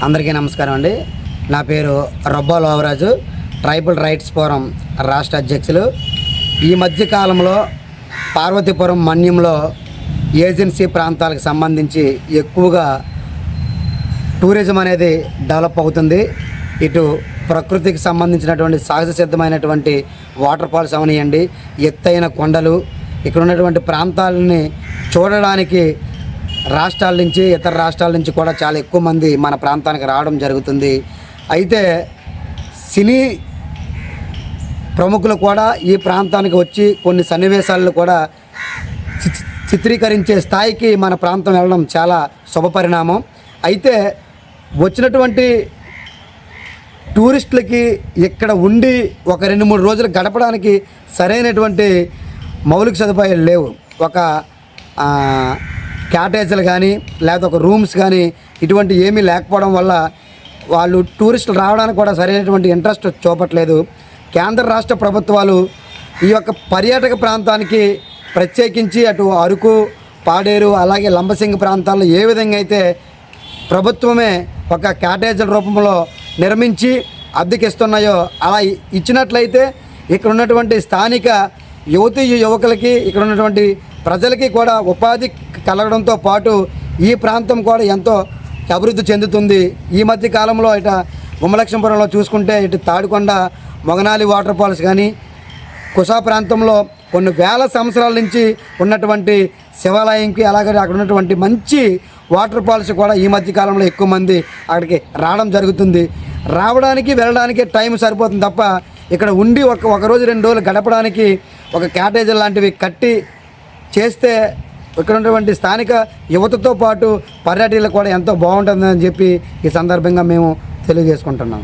అందరికీ నమస్కారం అండి. నా పేరు రొబ్బా లోవరాజు, ట్రైబల్ రైట్స్ ఫోరం రాష్ట్ర అధ్యక్షులు. ఈ మధ్య కాలంలో పార్వతీపురం మన్యంలో ఏజెన్సీ ప్రాంతాలకు సంబంధించి ఎక్కువగా టూరిజం అనేది డెవలప్ అవుతుంది. ఇటు ప్రకృతికి సంబంధించినటువంటి సహజ సిద్ధమైనటువంటి వాటర్ ఫాల్స్ అవనియండి, ఎత్తైన కొండలు, ఇక్కడ ఉన్నటువంటి ప్రాంతాలని చూడడానికి రాష్ట్రాల నుంచి ఇతర రాష్ట్రాల నుంచి కూడా చాలా ఎక్కువ మంది మన ప్రాంతానికి రావడం జరుగుతుంది. అయితే సినీ ప్రముఖులు కూడా ఈ ప్రాంతానికి వచ్చి కొన్ని సన్నివేశాలను కూడా చిత్రీకరించే స్థాయికి మన ప్రాంతం వెళ్ళడం చాలా శుభపరిణామం. అయితే వచ్చినటువంటి టూరిస్టులకి ఇక్కడ ఉండి ఒక 2-3 రోజులు గడపడానికి సరైనటువంటి మౌలిక సదుపాయాలు లేవు. ఒక క్యాటేజీలు కానీ లేదా ఒక రూమ్స్ కానీ ఇటువంటి ఏమీ లేకపోవడం వల్ల వాళ్ళు టూరిస్టులు రావడానికి కూడా సరైనటువంటి ఇంట్రెస్ట్ చూపట్లేదు. కేంద్ర రాష్ట్ర ప్రభుత్వాలు ఈ యొక్క పర్యాటక ప్రాంతానికి ప్రత్యేకించి అటు అరకు, పాడేరు, అలాగే లంబసింగి ప్రాంతాల్లో ఏ విధంగా అయితే ప్రభుత్వమే ఒక క్యాటేజీల రూపంలో నిర్మించి అద్దెకిస్తున్నాయో అలా ఇచ్చినట్లయితే ఇక్కడ ఉన్నటువంటి స్థానిక యువకులకి, ఇక్కడ ఉన్నటువంటి ప్రజలకి కూడా ఉపాధి కలగడంతో పాటు ఈ ప్రాంతం కూడా ఎంతో అభివృద్ధి చెందుతుంది. ఈ మధ్య కాలంలో ఇట గుమ్మలక్ష్మీపురంలో చూసుకుంటే ఇటు తాడికొండ, మొగనాలి వాటర్ ఫాల్స్ కానీ, కుసా ప్రాంతంలో కొన్ని వేల సంవత్సరాల నుంచి ఉన్నటువంటి శివాలయంకి, అలాగే అక్కడ ఉన్నటువంటి మంచి వాటర్ ఫాల్స్ కూడా ఈ మధ్య కాలంలో ఎక్కువ మంది అక్కడికి రావడం జరుగుతుంది. రావడానికి వెళ్ళడానికి టైం సరిపోతుంది తప్ప ఇక్కడ ఉండి ఒక రోజు 2 రోజులు గడపడానికి ఒక క్యాటేజీ లాంటివి కట్టి చేస్తే ఇక్కడ ఉన్నటువంటి స్థానిక యువతతో పాటు పర్యాటకులకు కూడా ఎంతో బాగుంటుందని చెప్పి ఈ సందర్భంగా మేము తెలియజేసుకుంటున్నాం.